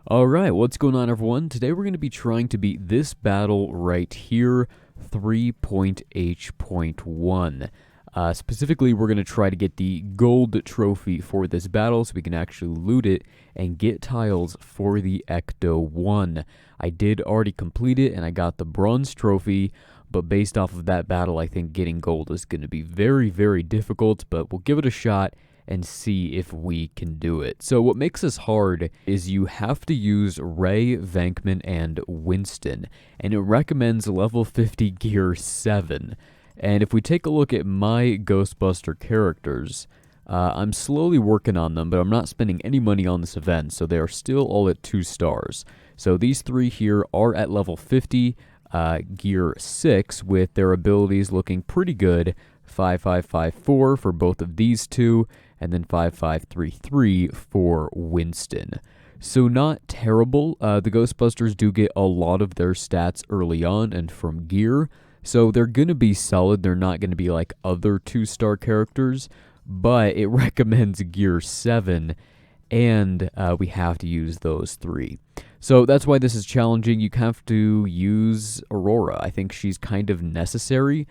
Alright, what's going on everyone? Today we're going to be trying to beat this battle right here, 3.H.1. Specifically, we're going to try to get the gold trophy for this battle so we can actually loot it and get tiles for the Ecto 1. I did already complete it and I got the bronze trophy, but based off of that battle, I think getting gold is going to be very, very difficult, but we'll give it a shot and see if we can do it. So what makes this hard is you have to use Ray, Venkman, and Winston, and it recommends level 50 gear 7. And if we take a look at my Ghostbuster characters, I'm slowly working on them, but I'm not spending any money on this event, so they are still all at 2 stars. So these 3 here are at level 50, gear 6, with their abilities looking pretty good. 5554 for both of these two, and then 5533 for Winston. So not terrible. The Ghostbusters do get a lot of their stats early on and from gear, so they're going to be solid. They're not going to be like other 2-star characters, but it recommends gear 7, and we have to use those 3. So that's why this is challenging. You have to use Aurora. I think she's kind of necessary.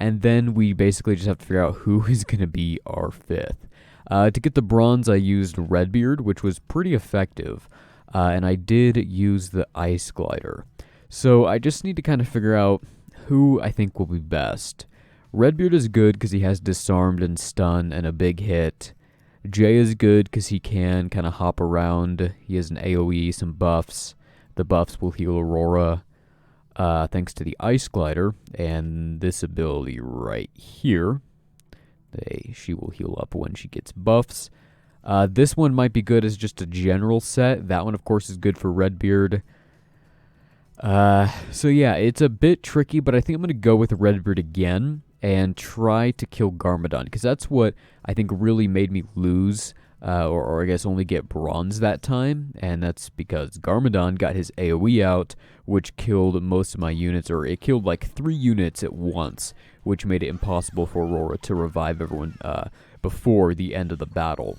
And then we basically just have to figure out who is going to be our 5th. To get the bronze, I used Redbeard, which was pretty effective. And I did use the Ice Glider. So I just need to kind of figure out who I think will be best. Redbeard is good because he has Disarmed and Stun and a big hit. Jay is good because he can kind of hop around. He has an AoE, some buffs. The buffs will heal Aurora. Thanks to the Ice Glider and this ability right here. She will heal up when she gets buffs. This one might be good as just a general set. That one, of course, is good for Redbeard. So yeah, it's a bit tricky, but I think I'm going to go with Redbeard again and try to kill Garmadon, because that's what I think really made me lose, or I guess only get bronze that time, and that's because Garmadon got his AoE out, which killed most of my units, or it killed like 3 units at once, which made it impossible for Aurora to revive everyone before the end of the battle.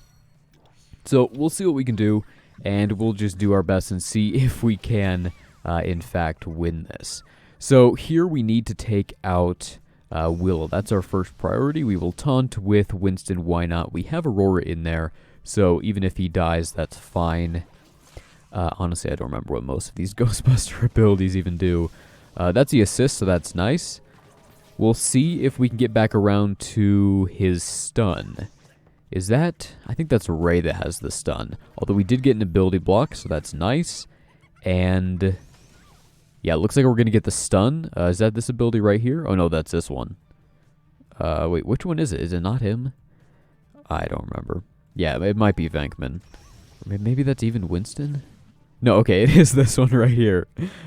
So we'll see what we can do, and we'll just do our best and see if we can, in fact, win this. So here we need to take out Willow. That's our first priority. We will taunt with Winston. Why not? We have Aurora in there, so even if he dies, that's fine. Honestly, I don't remember what most of these Ghostbuster abilities even do. That's the assist, so that's nice. We'll see if we can get back around to his stun. Is that... I think that's Ray that has the stun. Although we did get an ability block, so that's nice. And... yeah, it looks like we're going to get the stun. Is that this ability right here? Oh, no, that's this one. Wait, which one is it? Is it not him? I don't remember. Yeah, it might be Venkman. Maybe that's even Winston? No, okay, it is this one right here.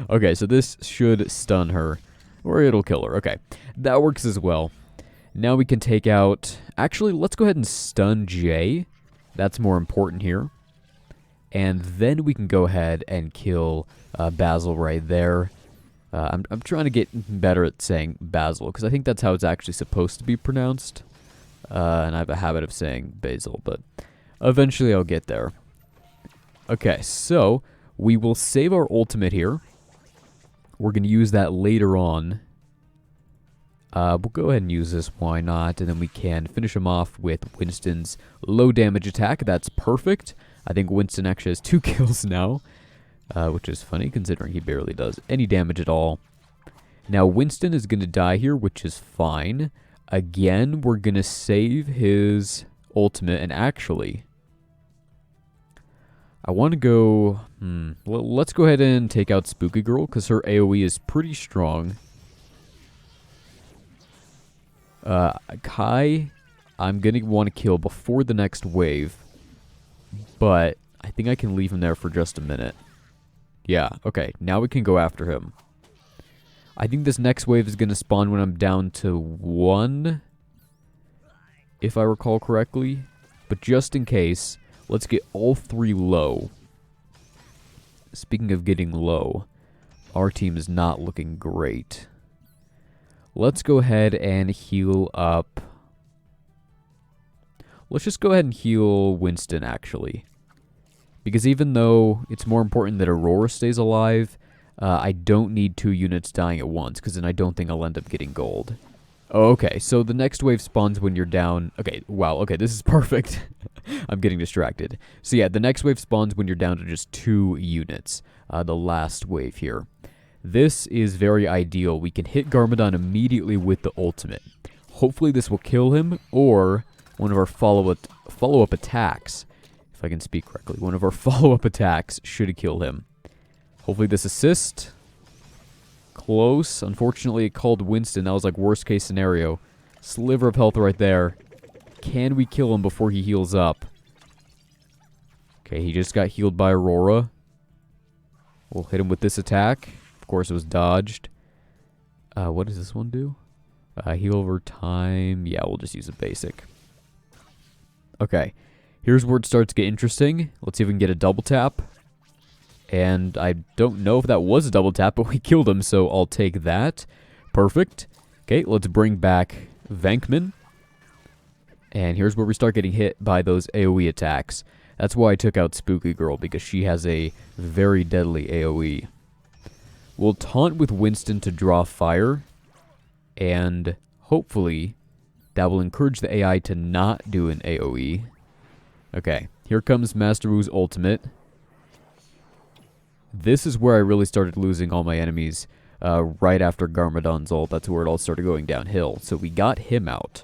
Okay, so this should stun her. Or it'll kill her. Okay, that works as well. Now we can take out... actually, let's go ahead and stun Jay. That's more important here. And then we can go ahead and kill Basil right there. I'm trying to get better at saying Basil, because I think that's how it's actually supposed to be pronounced. And I have a habit of saying Basil, but eventually I'll get there. Okay, so we will save our ultimate here. We're going to use that later on. We'll go ahead and use this, why not? And then we can finish him off with Winston's low damage attack. That's perfect. I think Winston actually has 2 kills now, which is funny considering he barely does any damage at all. Now Winston is going to die here, which is fine. Again, we're going to save his ultimate, and actually... I want to go... let's go ahead and take out Spooky Girl, because her AoE is pretty strong. Kai, I'm going to want to kill before the next wave. But I think I can leave him there for just a minute. Yeah, okay. Now we can go after him. I think this next wave is going to spawn when I'm down to 1. If I recall correctly. But just in case... let's get all 3 low. Speaking of getting low, our team is not looking great. Let's go ahead and heal up. Let's just go ahead and heal Winston, actually. Because even though it's more important that Aurora stays alive, I don't need 2 units dying at once, because then I don't think I'll end up getting gold. Oh, okay, so the next wave spawns when you're down... Okay, wow, okay, this is perfect. I'm getting distracted. So yeah, the next wave spawns when you're down to just 2 units. The last wave here. This is very ideal. We can hit Garmadon immediately with the ultimate. Hopefully this will kill him, or one of our follow-up attacks. If I can speak correctly. One of our follow-up attacks should kill him. Hopefully this assist... Close. Unfortunately, it called Winston. That was like worst case scenario. Sliver of health right there. Can we kill him before he heals up? Okay, he just got healed by Aurora. We'll hit him with this attack. Of course, it was dodged. What does this one do? Heal over time. Yeah, we'll just use a basic. Okay, here's where it starts to get interesting. Let's see if we can get a double tap. And I don't know if that was a double tap, but we killed him, so I'll take that. Perfect. Okay, let's bring back Venkman. And here's where we start getting hit by those AoE attacks. That's why I took out Spooky Girl, because she has a very deadly AoE. We'll taunt with Winston to draw fire. And hopefully that will encourage the AI to not do an AoE. Okay, here comes Master Wu's ultimate. This is where I really started losing all my enemies right after Garmadon's ult. That's where it all started going downhill. So we got him out.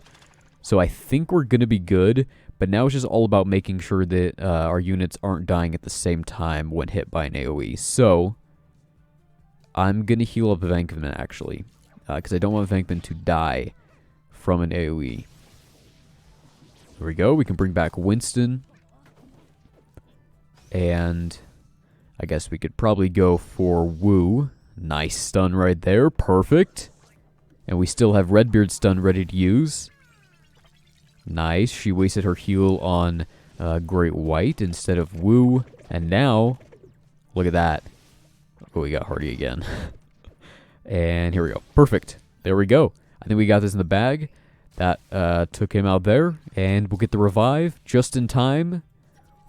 So I think we're going to be good, but now it's just all about making sure that our units aren't dying at the same time when hit by an AoE. So I'm going to heal up Venkman, actually, because I don't want Venkman to die from an AoE. There we go. We can bring back Winston. And... I guess we could probably go for Wu. Nice stun right there. Perfect. And we still have Redbeard stun ready to use. Nice. She wasted her heal on Great White instead of Wu. And now, look at that. Oh, we got Hardy again. And here we go. Perfect. There we go. I think we got this in the bag. That took him out there. And we'll get the revive just in time.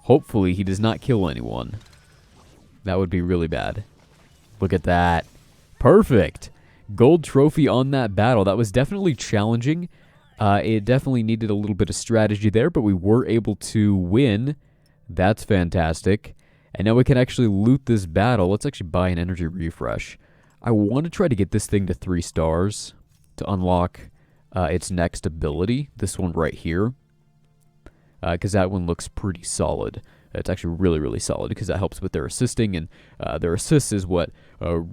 Hopefully he does not kill anyone. That would be really bad. Look at that. Perfect. Gold trophy on that battle. That was definitely challenging. It definitely needed a little bit of strategy there, but we were able to win. That's fantastic. And now we can actually loot this battle. Let's actually buy an energy refresh. I want to try to get this thing to 3 stars to unlock its next ability. This one right here. Because that one looks pretty solid. It's actually really, really solid because that helps with their assisting, and their assist is what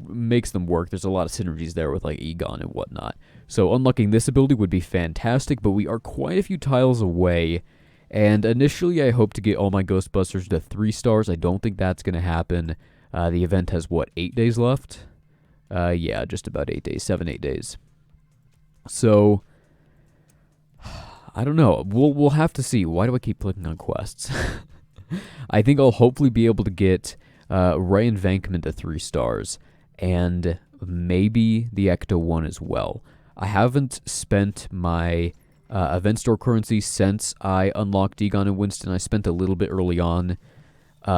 makes them work. There's a lot of synergies there with like Egon and whatnot. So unlocking this ability would be fantastic, but we are quite a few tiles away. And initially I hope to get all my Ghostbusters to 3 stars. I don't think that's going to happen. The event has, what, 8 days left? Yeah, just about 8 days, 7-8 days. So... I don't know. We'll have to see. Why do I keep clicking on quests? I think I'll hopefully be able to get Ray and Venkman to 3 stars, and maybe the Ecto 1 as well. I haven't spent my event store currency since I unlocked Egon and Winston. I spent a little bit early on,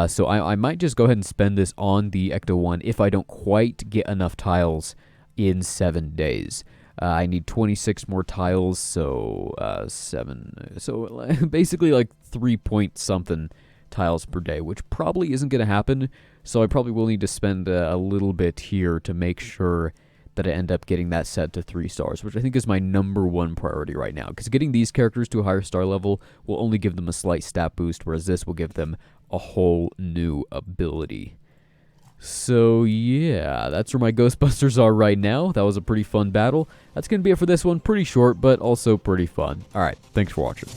so I might just go ahead and spend this on the Ecto 1 if I don't quite get enough tiles in 7 days. I need 26 more tiles, so 7. So basically like 3 point something tiles per day, which probably isn't going to happen. So I probably will need to spend a little bit here to make sure that I end up getting that set to 3 stars, which I think is my #1 priority right now. Because getting these characters to a higher star level will only give them a slight stat boost, whereas this will give them a whole new ability. So yeah, that's where my Ghostbusters are right now. That was a pretty fun battle. That's going to be it for this one. Pretty short, but also pretty fun. Alright, thanks for watching.